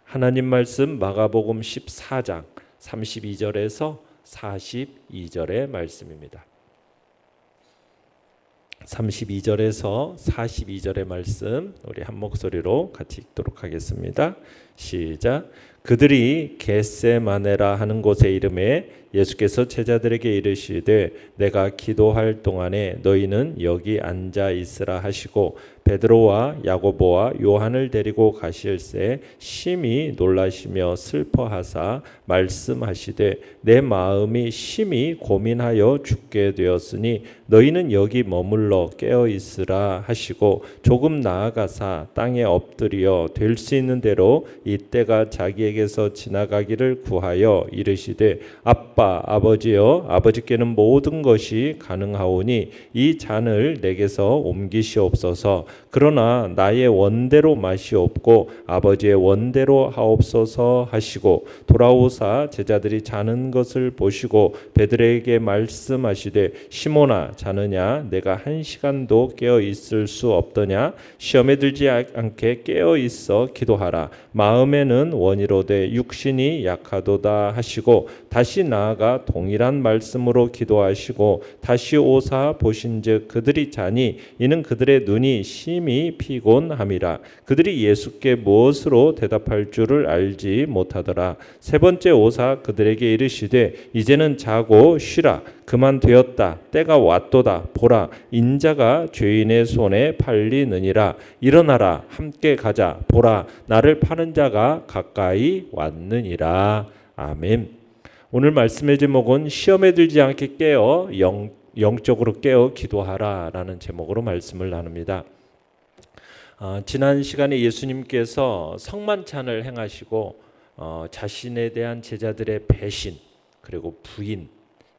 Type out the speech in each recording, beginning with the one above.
하나님 말씀 마가복음 14장 32절에서 42절의 말씀입니다. 32절에서 42절의 말씀 우리 한 목소리로 같이 읽도록 하겠습니다. 시작. 그들이 겟세마네라 하는 곳에 이르매 예수께서 제자들에게 이르시되 내가 기도할 동안에 너희는 여기 앉아 있으라 하시고 베드로와 야고보와 요한을 데리고 가실새 심히 놀라시며 슬퍼하사 말씀하시되 내 마음이 심히 고민하여 죽게 되었으니 너희는 여기 머물러 깨어 있으라 하시고 조금 나아가사 땅에 엎드려 될 수 있는 대로 이때가 자기에게서 지나가기를 구하여 이르시되 아빠 아버지여 아버지께는 모든 것이 가능하오니 이 잔을 내게서 옮기시옵소서. 그러나 나의 원대로 마시옵고 아버지의 원대로 하옵소서 하시고 돌아오사 제자들이 자는 것을 보시고 베드로에게 말씀하시되 시몬아 자느냐 내가 1시간도 깨어 있을 수 없더냐 시험에 들지 않게 깨어 있어 기도하라. 마음에는 원이로되 육신이 약하도다 하시고 다시 나아가 동일한 말씀으로 기도하시고 다시 오사 보신즉 그들이 자니 이는 그들의 눈이 심히 피곤함이라. 그들이 예수께 무엇으로 대답할 줄을 알지 못하더라. 세 번째 오사 그들에게 이르시되 이제는 자고 쉬라. 그만 되었다. 때가 왔도다. 보라 인자가 죄인의 손에 팔리느니라. 일어나라. 함께 가자. 보라 나를 파는 자가 가까이 왔느니라. 아멘. 오늘 말씀의 제목은 시험에 들지 않게 깨어 영적으로 깨어 기도하라 라는 제목으로 말씀을 나눕니다. 지난 시간에 예수님께서 성만찬을 행하시고 자신에 대한 제자들의 배신 그리고 부인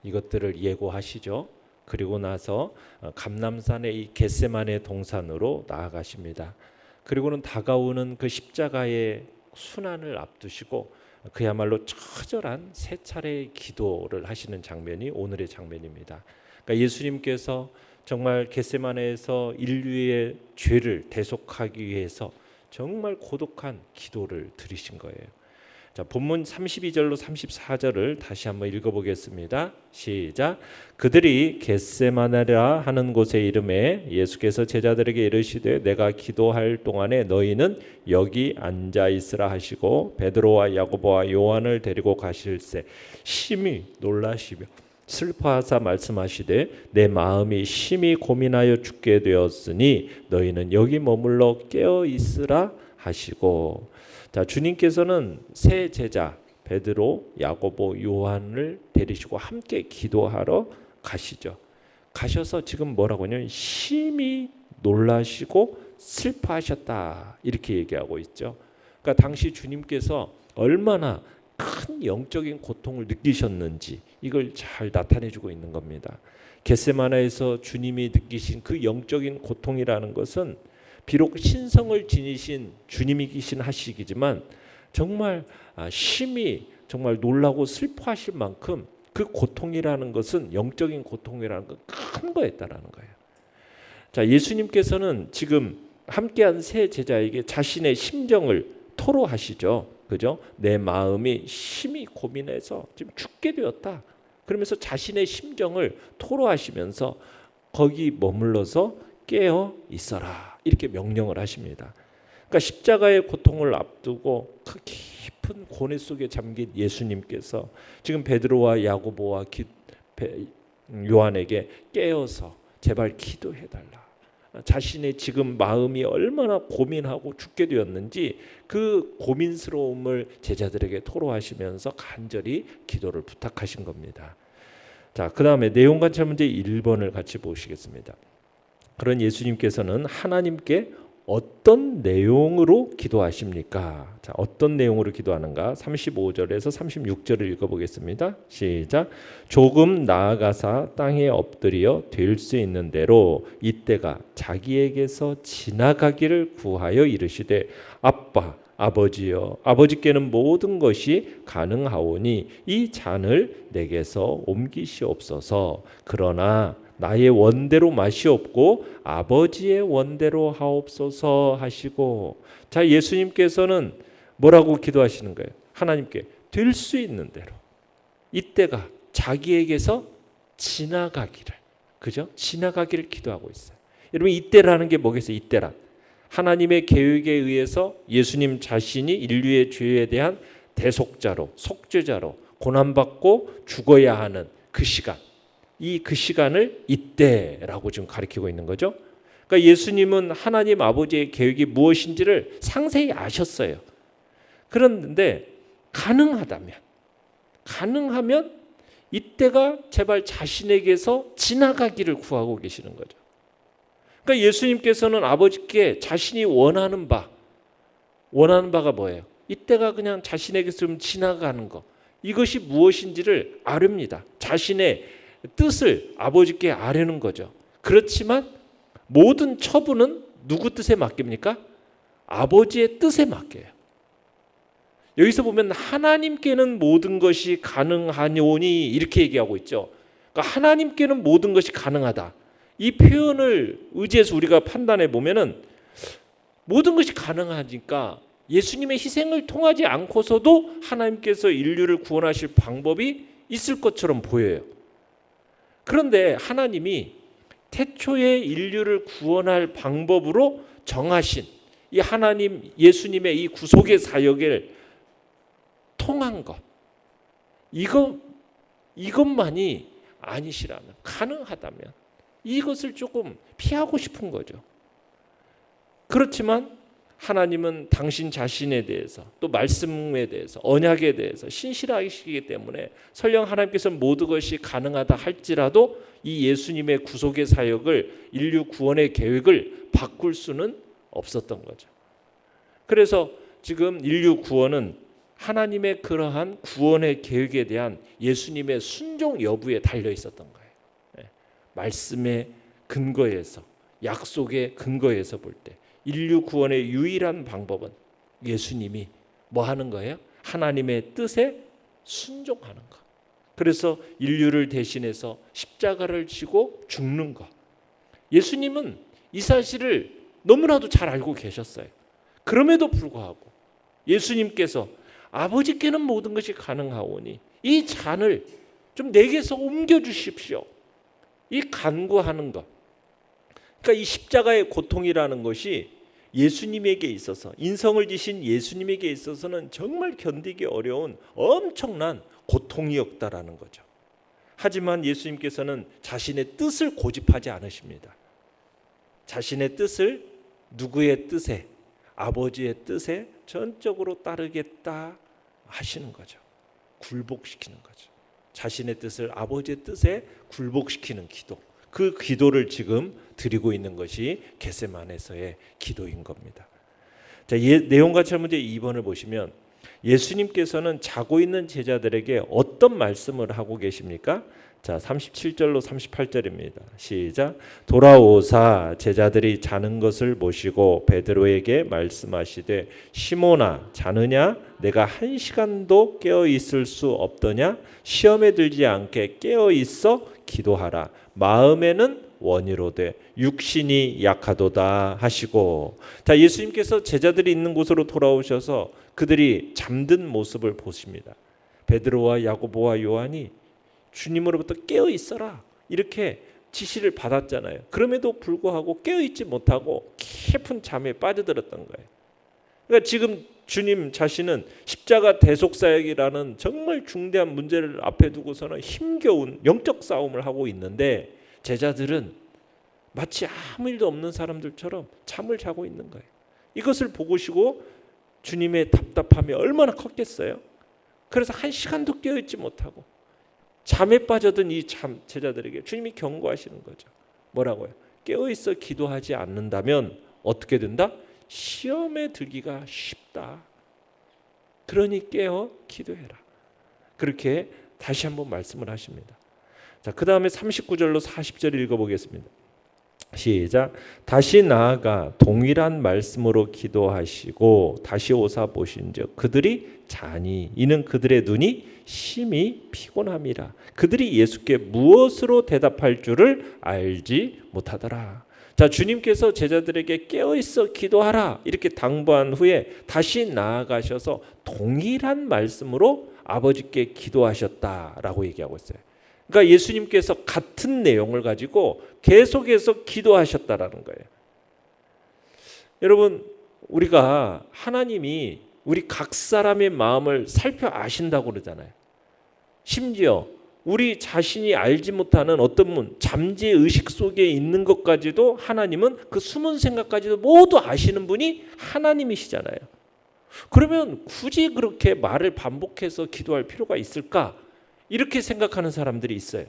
이것들을 예고하시죠. 그리고 나서 감람산의 이 겟세마네 동산으로 나아가십니다. 그리고는 다가오는 그 십자가의 순환을 앞두시고 그야말로 처절한 세 차례의 기도를 하시는 장면이 오늘의 장면입니다. 그러니까 예수님께서 정말 겟세마네에서 인류의 죄를 대속하기 위해서 정말 고독한 기도를 드리신 거예요. 자, 본문 32절로 34절을 다시 한번 읽어보겠습니다. 시작. 그들이 겟세마네라 하는 곳에 이르매 예수께서 제자들에게 이르시되 내가 기도할 동안에 너희는 여기 앉아 있으라 하시고 베드로와 야고보와 요한을 데리고 가실새 심히 놀라시며 슬퍼하사 말씀하시되 내 마음이 심히 고민하여 죽게 되었으니 너희는 여기 머물러 깨어 있으라 하시고. 자, 주님께서는 세 제자 베드로, 야고보, 요한을 데리시고 함께 기도하러 가시죠. 가셔서 지금 뭐라고 하냐면 심히 놀라시고 슬퍼하셨다 이렇게 얘기하고 있죠. 그러니까 당시 주님께서 얼마나 큰 영적인 고통을 느끼셨는지 이걸 잘 나타내주고 있는 겁니다. 겟세마네에서 주님이 느끼신 그 영적인 고통이라는 것은 비록 신성을 지니신 주님이신 하시기지만 정말 심히 정말 놀라고 슬퍼하실 만큼 그 고통이라는 것은 영적인 고통이라는 건 큰 거였다라는 거예요. 자, 예수님께서는 지금 함께한 세 제자에게 자신의 심정을 토로하시죠. 그죠? 내 마음이 심히 고민해서 지금 죽게 되었다. 그러면서 자신의 심정을 토로하시면서 거기 머물러서 깨어 있어라. 이렇게 명령을 하십니다. 그러니까 십자가의 고통을 앞두고 그 깊은 고뇌 속에 잠긴 예수님께서 지금 베드로와 야고보와 요한에게 깨어서 제발 기도해달라. 자신의 지금 마음이 얼마나 고민하고 죽게 되었는지 그 고민스러움을 제자들에게 토로하시면서 간절히 기도를 부탁하신 겁니다. 자, 그 다음에 내용 관찰 문제 1번을 같이 보시겠습니다. 그런 예수님께서는 하나님께 어떤 내용으로 기도하십니까? 자, 어떤 내용으로 기도하는가? 35절에서 36절을 읽어보겠습니다. 시작. 조금 나아가사 땅에 엎드려 될 수 있는 대로 이때가 자기에게서 지나가기를 구하여 이르시되 아빠 아버지여 아버지께는 모든 것이 가능하오니 이 잔을 내게서 옮기시옵소서. 그러나 나의 원대로 마시옵고 아버지의 원대로 하옵소서 하시고. 자, 예수님께서는 뭐라고 기도하시는 거예요? 하나님께 될 수 있는 대로 이때가 자기에게서 지나가기를, 그죠? 지나가기를 기도하고 있어요. 여러분, 이때라는 게 뭐겠어요? 이때란 하나님의 계획에 의해서 예수님 자신이 인류의 죄에 대한 대속자로, 속죄자로 고난받고 죽어야 하는 그 시간, 그 시간을 이때라고 지금 가리키고 있는 거죠. 그러니까 예수님은 하나님 아버지의 계획이 무엇인지를 상세히 아셨어요. 그런데 가능하면 이때가 제발 자신에게서 지나가기를 구하고 계시는 거죠. 그러니까 예수님께서는 아버지께 자신이 원하는 바가 뭐예요? 이때가 그냥 자신에게서 좀 지나가는 것, 이것이 무엇인지를 아릅니다. 자신의 뜻을 아버지께 아뢰는 거죠. 그렇지만 모든 처분은 누구 뜻에 맡깁니까? 아버지의 뜻에 맡겨요. 여기서 보면 하나님께는 모든 것이 가능하니 이렇게 얘기하고 있죠. 그러니까 하나님께는 모든 것이 가능하다. 이 표현을 의지해서 우리가 판단해 보면은 모든 것이 가능하니까 예수님의 희생을 통하지 않고서도 하나님께서 인류를 구원하실 방법이 있을 것처럼 보여요. 그런데 하나님이 태초에 인류를 구원할 방법으로 정하신 이 하나님 예수님의 이 구속의 사역을 통한 것, 이것만이 아니시라면, 가능하다면 이것을 조금 피하고 싶은 거죠. 그렇지만 하나님은 당신 자신에 대해서, 또 말씀에 대해서, 언약에 대해서 신실하시기 때문에 설령 하나님께서는 모든 것이 가능하다 할지라도 이 예수님의 구속의 사역을, 인류 구원의 계획을 바꿀 수는 없었던 거죠. 그래서 지금 인류 구원은 하나님의 그러한 구원의 계획에 대한 예수님의 순종 여부에 달려 있었던 거예요. 말씀의 근거에서, 약속의 근거에서 볼 때 인류 구원의 유일한 방법은 예수님이 뭐 하는 거예요? 하나님의 뜻에 순종하는 것. 그래서 인류를 대신해서 십자가를 지고 죽는 것. 예수님은 이 사실을 너무나도 잘 알고 계셨어요. 그럼에도 불구하고 예수님께서 아버지께는 모든 것이 가능하오니 이 잔을 좀 내게서 옮겨주십시오. 이 간구하는 것. 그러니까 이 십자가의 고통이라는 것이 예수님에게 있어서, 인성을 지신 예수님에게 있어서는 정말 견디기 어려운 엄청난 고통이었다라는 거죠. 하지만 예수님께서는 자신의 뜻을 고집하지 않으십니다. 자신의 뜻을 누구의 뜻에, 아버지의 뜻에 전적으로 따르겠다 하시는 거죠. 굴복시키는 거죠. 자신의 뜻을 아버지의 뜻에 굴복시키는 기도. 그 기도를 지금 드리고 있는 것이 겟세마네에서의 기도인 겁니다. 자, 내용과 문제 2번을 보시면 예수님께서는 자고 있는 제자들에게 어떤 말씀을 하고 계십니까? 자, 37절로 38절입니다. 시작. 돌아오사 제자들이 자는 것을 보시고 베드로에게 말씀하시되 시몬아 자느냐? 내가 1시간도 깨어 있을 수 없더냐? 시험에 들지 않게 깨어 있어 기도하라. 마음에는 원이로되 육신이 약하도다 하시고. 자, 예수님께서 제자들이 있는 곳으로 돌아오셔서 그들이 잠든 모습을 보십니다. 베드로와 야고보와 요한이 주님으로부터 깨어 있어라 이렇게 지시를 받았잖아요. 그럼에도 불구하고 깨어 있지 못하고 깊은 잠에 빠져들었던 거예요. 그러니까 지금 주님 자신은 십자가 대속사역이라는 정말 중대한 문제를 앞에 두고서는 힘겨운 영적 싸움을 하고 있는데 제자들은 마치 아무 일도 없는 사람들처럼 잠을 자고 있는 거예요. 이것을 보시고 주님의 답답함이 얼마나 컸겠어요. 그래서 1시간도 깨어있지 못하고 잠에 빠져든 이 제자들에게 주님이 경고하시는 거죠. 뭐라고요? 깨어있어 기도하지 않는다면 어떻게 된다? 시험에 들기가 쉽다. 그러니 깨어 기도해라. 그렇게 다시 한번 말씀을 하십니다. 자, 그 다음에 39절로 40절 읽어보겠습니다. 시작. 다시 나아가 동일한 말씀으로 기도하시고 다시 오사 보신즉 그들이 자니 이는 그들의 눈이 심히 피곤함이라. 그들이 예수께 무엇으로 대답할 줄을 알지 못하더라. 자, 주님께서 제자들에게 깨어있어 기도하라 이렇게 당부한 후에 다시 나아가셔서 동일한 말씀으로 아버지께 기도하셨다라고 얘기하고 있어요. 그러니까 예수님께서 같은 내용을 가지고 계속해서 기도하셨다라는 거예요. 여러분, 우리가 하나님이 우리 각 사람의 마음을 살펴 아신다고 그러잖아요. 심지어 우리 자신이 알지 못하는 어떤 잠재 의식 속에 있는 것까지도 하나님은 그 숨은 생각까지도 모두 아시는 분이 하나님이시잖아요. 그러면 굳이 그렇게 말을 반복해서 기도할 필요가 있을까? 이렇게 생각하는 사람들이 있어요.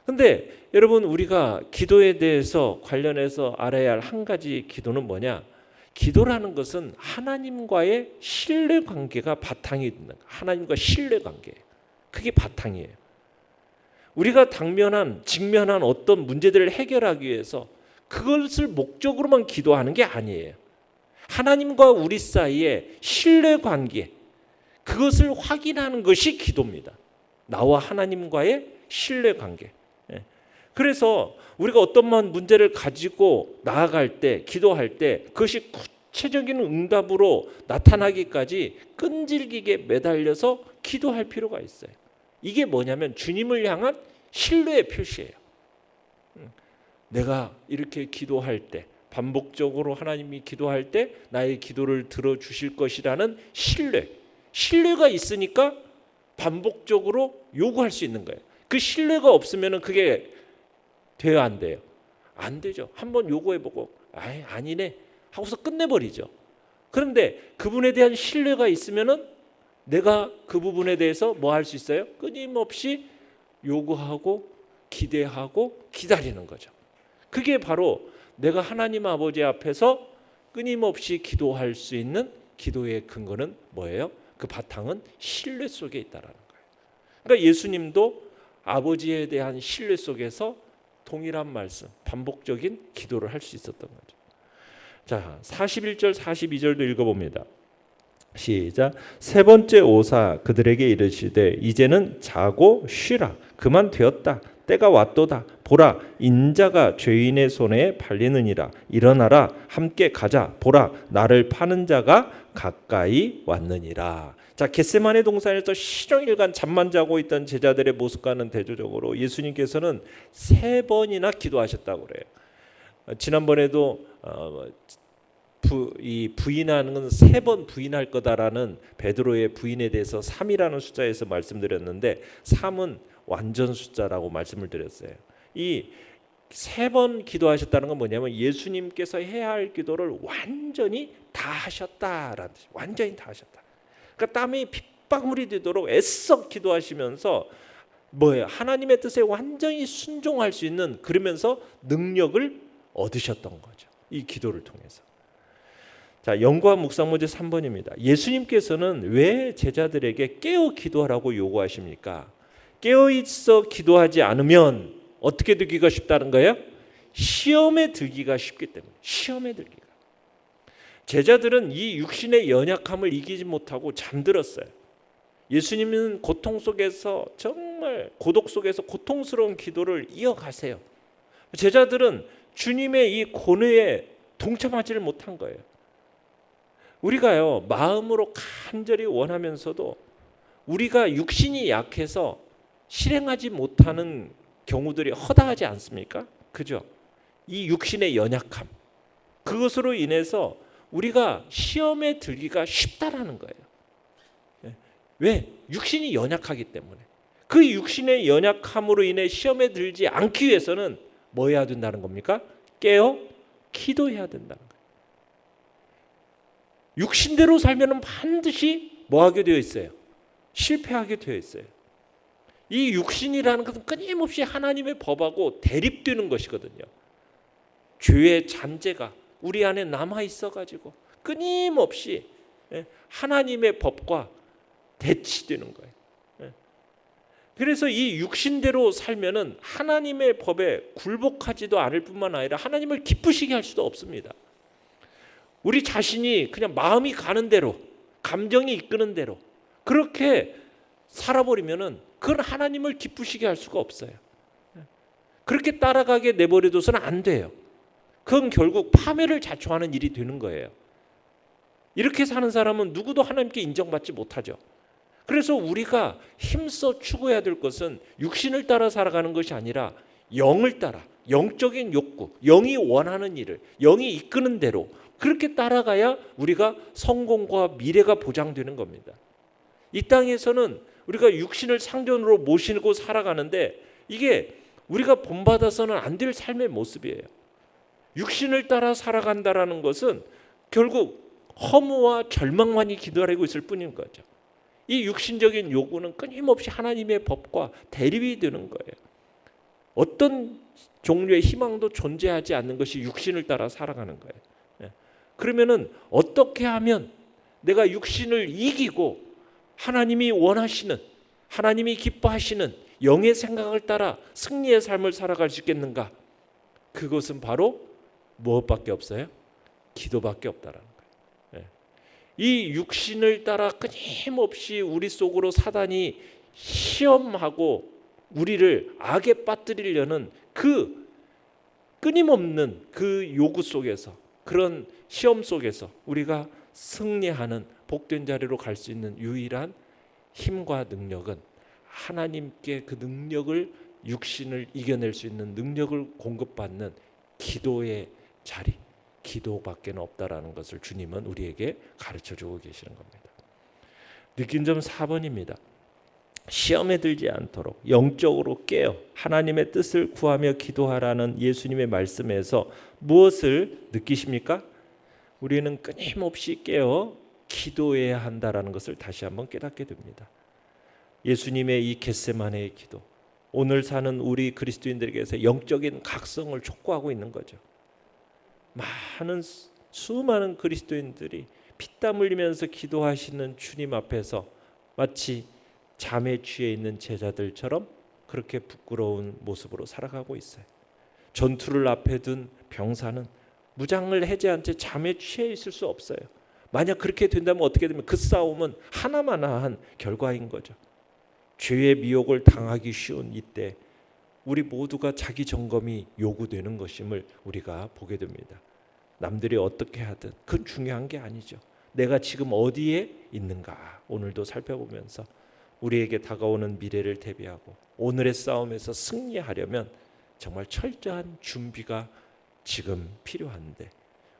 근데 여러분, 우리가 기도에 대해서 관련해서 알아야 할 한 가지 기도는 뭐냐? 기도라는 것은 하나님과의 신뢰 관계가 바탕이 있는 거예요. 하나님과 신뢰 관계. 그게 바탕이에요. 우리가 직면한 어떤 문제들을 해결하기 위해서 그것을 목적으로만 기도하는 게 아니에요. 하나님과 우리 사이의 신뢰 관계, 그것을 확인하는 것이 기도입니다. 나와 하나님과의 신뢰 관계. 그래서 우리가 어떤 문제를 가지고 나아갈 때, 기도할 때 그것이 구체적인 응답으로 나타나기까지 끈질기게 매달려서 기도할 필요가 있어요. 이게 뭐냐면 주님을 향한 신뢰의 표시예요. 내가 이렇게 기도할 때, 반복적으로 하나님이 기도할 때 나의 기도를 들어주실 것이라는 신뢰가 있으니까 반복적으로 요구할 수 있는 거예요. 그 신뢰가 없으면 그게 돼요, 안 돼요? 안 되죠. 한번 요구해보고 아니네 하고서 끝내버리죠. 그런데 그분에 대한 신뢰가 있으면은 내가 그 부분에 대해서 뭐 할 수 있어요? 끊임없이 요구하고 기대하고 기다리는 거죠. 그게 바로 내가 하나님 아버지 앞에서 끊임없이 기도할 수 있는 기도의 근거는 뭐예요? 그 바탕은 신뢰 속에 있다라는 거예요. 그러니까 예수님도 아버지에 대한 신뢰 속에서 동일한 말씀, 반복적인 기도를 할 수 있었던 거죠. 자, 41절 42절도 읽어봅니다. 시작. 세 번째 오사 그들에게 이르시되 이제는 자고 쉬라. 그만 되었다. 때가 왔도다. 보라, 인자가 죄인의 손에 팔리느니라. 일어나라, 함께 가자. 보라, 나를 파는 자가 가까이 왔느니라. 자, 겟세마네 동산에서 시종일관 잠만 자고 있던 제자들의 모습과는 대조적으로 예수님께서는 3번이나 기도하셨다고 그래요. 지난번에도 부인하는 건 3번 부인할 거다라는 베드로의 부인에 대해서 3이라는 숫자에서 말씀드렸는데 3은 완전 숫자라고 말씀을 드렸어요. 이 3번 기도하셨다는 건 뭐냐면 예수님께서 해야 할 기도를 완전히 다 하셨다라는 뜻이에요. 완전히 다 하셨다. 그러니까 땀이 핏방울이 되도록 애써 기도하시면서 뭐예요? 하나님의 뜻에 완전히 순종할 수 있는, 그러면서 능력을 얻으셨던 거죠. 이 기도를 통해서. 자, 연구와 묵상 문제 3번입니다. 예수님께서는 왜 제자들에게 깨어 기도하라고 요구하십니까? 깨어 있어 기도하지 않으면 어떻게 되기가 쉽다는 거예요? 시험에 들기가 쉽기 때문에. 시험에 들기가. 제자들은 이 육신의 연약함을 이기지 못하고 잠들었어요. 예수님은 고통 속에서, 정말 고독 속에서 고통스러운 기도를 이어가세요. 제자들은 주님의 이 고뇌에 동참하지를 못한 거예요. 우리가요, 마음으로 간절히 원하면서도 우리가 육신이 약해서 실행하지 못하는 경우들이 허다하지 않습니까? 그죠? 이 육신의 연약함, 그것으로 인해서 우리가 시험에 들기가 쉽다라는 거예요. 왜? 육신이 연약하기 때문에. 그 육신의 연약함으로 인해 시험에 들지 않기 위해서는 뭐 해야 된다는 겁니까? 깨어 기도해야 된다는 거예요. 육신대로 살면 반드시 뭐 하게 되어 있어요? 실패하게 되어 있어요. 이 육신이라는 것은 끊임없이 하나님의 법하고 대립되는 것이거든요. 죄의 잔재가 우리 안에 남아 있어가지고 끊임없이 하나님의 법과 대치되는 거예요. 그래서 이 육신대로 살면은 하나님의 법에 굴복하지도 않을 뿐만 아니라 하나님을 기쁘시게 할 수도 없습니다. 우리 자신이 그냥 마음이 가는 대로, 감정이 이끄는 대로 그렇게 살아버리면은 그건 하나님을 기쁘시게 할 수가 없어요. 그렇게 따라가게 내버려둬서는 안 돼요. 그건 결국 파멸을 자초하는 일이 되는 거예요. 이렇게 사는 사람은 누구도 하나님께 인정받지 못하죠. 그래서 우리가 힘써 추구해야 될 것은 육신을 따라 살아가는 것이 아니라 영을 따라, 영적인 욕구, 영이 원하는 일을, 영이 이끄는 대로 그렇게 따라가야 우리가 성공과 미래가 보장되는 겁니다. 이 땅에서는 우리가 육신을 상전으로 모시고 살아가는데 이게 우리가 본받아서는 안 될 삶의 모습이에요. 육신을 따라 살아간다라는 것은 결국 허무와 절망만이 기다리고 있을 뿐인 거죠. 이 육신적인 요구는 끊임없이 하나님의 법과 대립이 되는 거예요. 어떤 종류의 희망도 존재하지 않는 것이 육신을 따라 살아가는 거예요. 그러면은 어떻게 하면 내가 육신을 이기고 하나님이 원하시는, 하나님이 기뻐하시는 영의 생각을 따라 승리의 삶을 살아갈 수 있겠는가? 그것은 바로 무엇밖에 없어요? 기도밖에 없다라는 거예요. 이 육신을 따라 끊임없이 우리 속으로 사단이 시험하고 우리를 악에 빠뜨리려는 그 끊임없는 그 요구 속에서, 그런 시험 속에서 우리가 승리하는 복된 자리로 갈 수 있는 유일한 힘과 능력은 하나님께 그 능력을, 육신을 이겨낼 수 있는 능력을 공급받는 기도의 자리, 기도밖에 없다라는 것을 주님은 우리에게 가르쳐주고 계시는 겁니다. 느낀 점 4번입니다. 시험에 들지 않도록 영적으로 깨어 하나님의 뜻을 구하며 기도하라는 예수님의 말씀에서 무엇을 느끼십니까? 우리는 끊임없이 깨어 기도해야 한다라는 것을 다시 한번 깨닫게 됩니다. 예수님의 이 겟세마네의 기도, 오늘 사는 우리 그리스도인들에게서 영적인 각성을 촉구하고 있는 거죠. 수많은 그리스도인들이 피땀 흘리면서 기도하시는 주님 앞에서 마치 잠에 취해 있는 제자들처럼 그렇게 부끄러운 모습으로 살아가고 있어요. 전투를 앞에 둔 병사는 무장을 해제한 채 잠에 취해 있을 수 없어요. 만약 그렇게 된다면 어떻게 되면 그 싸움은 하나마나한 결과인 거죠. 죄의 미혹을 당하기 쉬운 이때 우리 모두가 자기 점검이 요구되는 것임을 우리가 보게 됩니다. 남들이 어떻게 하든 그건 중요한 게 아니죠. 내가 지금 어디에 있는가 오늘도 살펴보면서 우리에게 다가오는 미래를 대비하고 오늘의 싸움에서 승리하려면 정말 철저한 준비가 지금 필요한데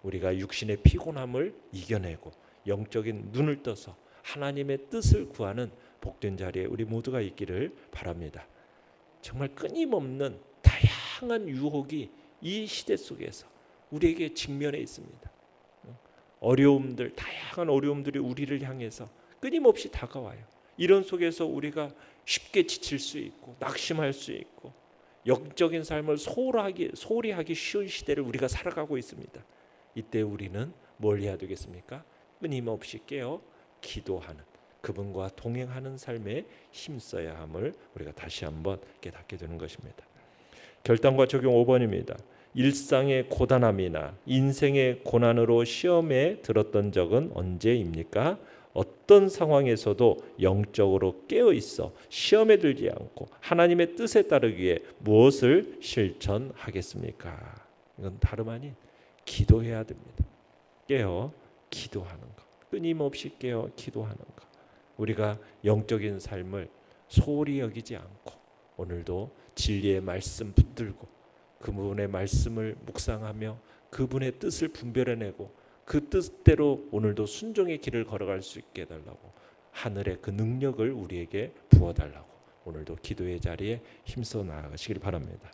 우리가 육신의 피곤함을 이겨내고 영적인 눈을 떠서 하나님의 뜻을 구하는 복된 자리에 우리 모두가 있기를 바랍니다. 정말 끊임없는 다양한 유혹이 이 시대 속에서 우리에게 직면해 있습니다. 어려움들, 다양한 어려움들이 우리를 향해서 끊임없이 다가와요. 이런 속에서 우리가 쉽게 지칠 수 있고 낙심할 수 있고 영적인 삶을 소홀히 하기 쉬운 시대를 우리가 살아가고 있습니다. 이때 우리는 뭘 해야 되겠습니까? 끊임없이 깨어 기도하는, 그분과 동행하는 삶에 힘써야 함을 우리가 다시 한번 깨닫게 되는 것입니다. 결단과 적용 5번입니다. 일상의 고단함이나 인생의 고난으로 시험에 들었던 적은 언제입니까? 어떤 상황에서도 영적으로 깨어 있어 시험에 들지 않고 하나님의 뜻에 따르기 위해 무엇을 실천하겠습니까? 이건 다름 아닌 기도해야 됩니다. 깨어 기도하는 것, 끊임없이 깨어 기도하는 것. 우리가 영적인 삶을 소홀히 여기지 않고 오늘도 진리의 말씀 붙들고 그분의 말씀을 묵상하며 그분의 뜻을 분별해내고 그 뜻대로 오늘도 순종의 길을 걸어갈 수 있게 해달라고, 하늘의 그 능력을 우리에게 부어달라고 오늘도 기도의 자리에 힘써 나아가시길 바랍니다.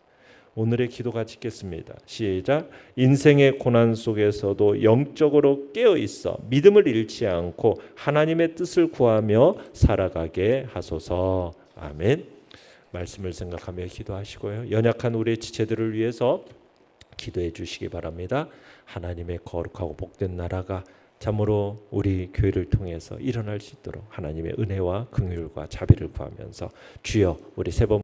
오늘의 기도 같이 읽겠습니다. 시작. 인생의 고난 속에서도 영적으로 깨어 있어 믿음을 잃지 않고 하나님의 뜻을 구하며 살아가게 하소서. 아멘. 말씀을 생각하며 기도하시고요. 연약한 우리의 지체들을 위해서 기도해 주시기 바랍니다. 하나님의 거룩하고 복된 나라가 참으로 우리 교회를 통해서 일어날 수 있도록 하나님의 은혜와 긍휼과 자비를 구하면서 주여 우리 세 번